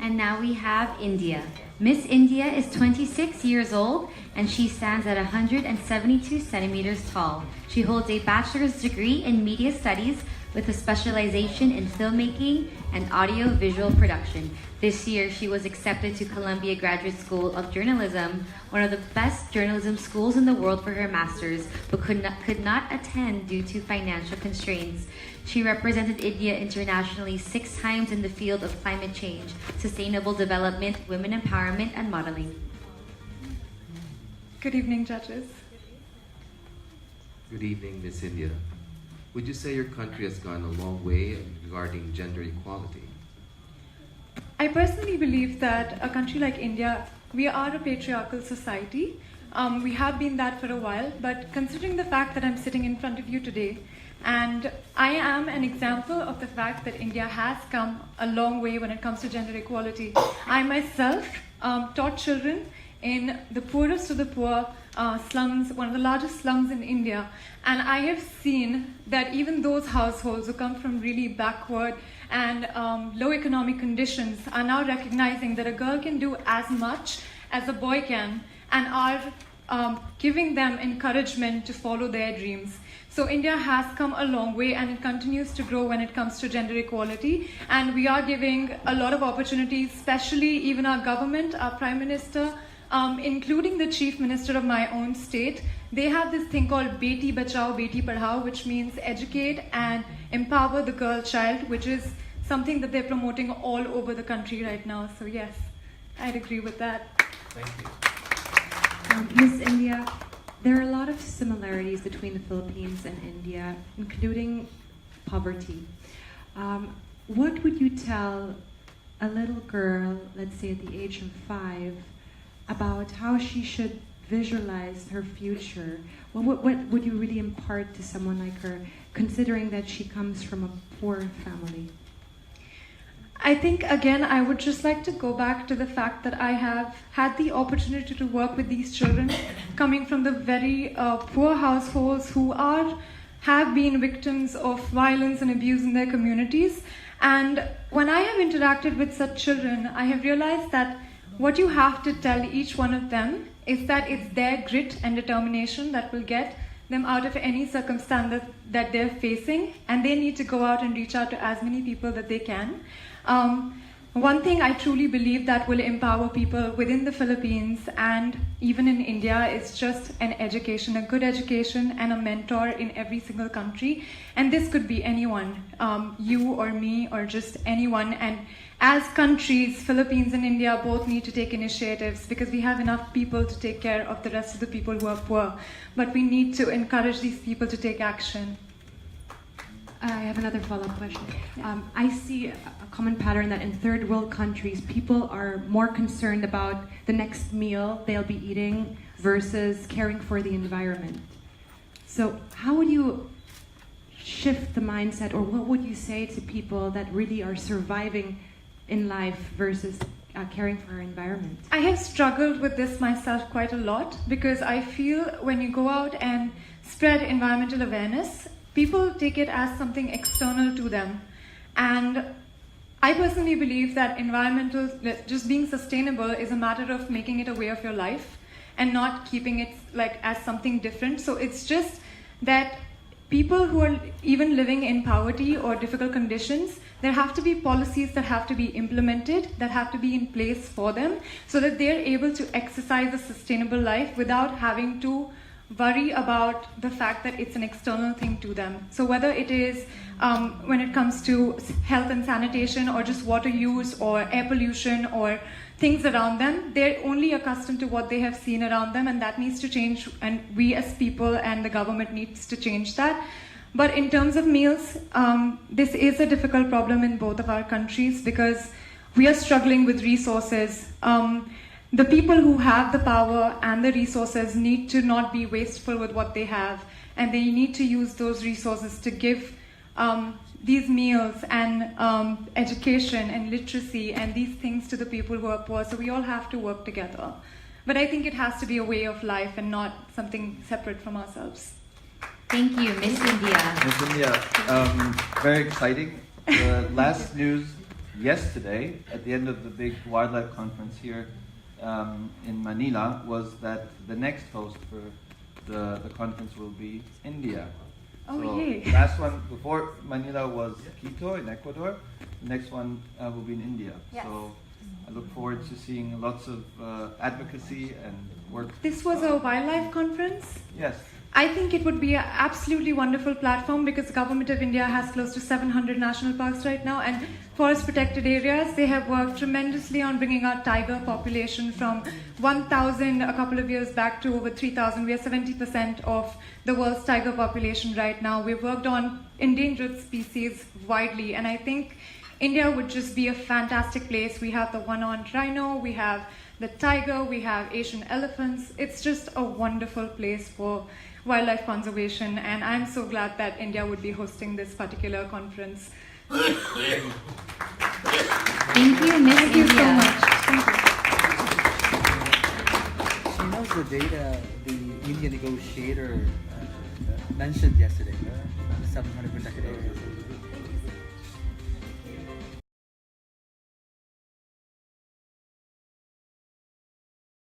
And now we have India. Miss India is 26 years old and she stands at 172 centimeters tall. She holds a bachelor's degree in media studies with a specialization in filmmaking and audio-visual production. This year, she was accepted to Columbia Graduate School of Journalism, one of the best journalism schools in the world, for her master's, but could not attend due to financial constraints. She represented India internationally 6 times in the field of climate change, sustainable development, women empowerment, and modeling. Good evening, judges. Good evening, Miss India. Would you say your country has gone a long way regarding gender equality? I personally believe that a country like India, we are a patriarchal society. We have been that for a while, but considering the fact that I'm sitting in front of you today, and I am an example of the fact that India has come a long way when it comes to gender equality. I myself taught children in the poorest of the poor slums, one of the largest slums in India. And I have seen that even those households who come from really backward and low economic conditions are now recognizing that a girl can do as much as a boy can, and are giving them encouragement to follow their dreams. So India has come a long way and it continues to grow when it comes to gender equality. And we are giving a lot of opportunities, especially even our government, our Prime Minister, including the Chief Minister of my own state. They have this thing called Beti Bachao, Beti Padhao, which means educate and empower the girl child, which is something that they're promoting all over the country right now. So yes, I'd agree with that. Thank you. Miss India, there are a lot of similarities between the Philippines and India, including poverty. What would you tell a little girl, let's say at the age of 5, about how she should visualize her future? What would you really impart to someone like her, considering that she comes from a poor family? I think, again, I would just like to go back to the fact that I have had the opportunity to work with these children coming from the very poor households who have been victims of violence and abuse in their communities. And when I have interacted with such children, I have realized that what you have to tell each one of them is that it's their grit and determination that will get them out of any circumstance that they're facing, and they need to go out and reach out to as many people that they can. One thing I truly believe that will empower people within the Philippines and even in India is just an education, a good education, and a mentor in every single country. And this could be anyone, you or me or just anyone. And as countries, Philippines and India both need to take initiatives because we have enough people to take care of the rest of the people who are poor. But we need to encourage these people to take action. I have another follow-up question. I see a common pattern that in third world countries, people are more concerned about the next meal they'll be eating versus caring for the environment. So how would you shift the mindset, or what would you say to people that really are surviving in life versus caring for our environment? I have struggled with this myself quite a lot because I feel when you go out and spread environmental awareness, people take it as something external to them. And I personally believe that just being sustainable is a matter of making it a way of your life and not keeping it like as something different. So it's just that people who are even living in poverty or difficult conditions, there have to be policies that have to be implemented, that have to be in place for them so that they're able to exercise a sustainable life without having to worry about the fact that it's an external thing to them. So whether it is when it comes to health and sanitation or just water use or air pollution or things around them, they're only accustomed to what they have seen around them, and that needs to change, and we as people and the government needs to change that. But in terms of meals, this is a difficult problem in both of our countries because we are struggling with resources. The people who have the power and the resources need to not be wasteful with what they have, and they need to use those resources to give these meals and education and literacy and these things to the people who are poor. So we all have to work together. But I think it has to be a way of life and not something separate from ourselves. Thank you, Miss India. Miss India, very exciting. The last news yesterday, at the end of the big wildlife conference here in Manila, was that the next host for the conference will be India. Oh, So yay. last one before Manila was Quito in Ecuador. The next one will be in India. Yes. So I look forward to seeing lots of advocacy and work. This was a wildlife conference. Yes. I think it would be an absolutely wonderful platform because the government of India has close to 700 national parks right now and forest protected areas. They have worked tremendously on bringing our tiger population from 1,000 a couple of years back to over 3,000. We are 70% of the world's tiger population right now. We've worked on endangered species widely, and I think India would just be a fantastic place. We have the one-horned rhino, we have the tiger, we have Asian elephants. It's just a wonderful place for wildlife conservation, and I'm so glad that India would be hosting this particular conference. Thank you, Miss Thank you so India. much. Thank you. She knows the data the Indian negotiator mentioned yesterday, 700 protected areas.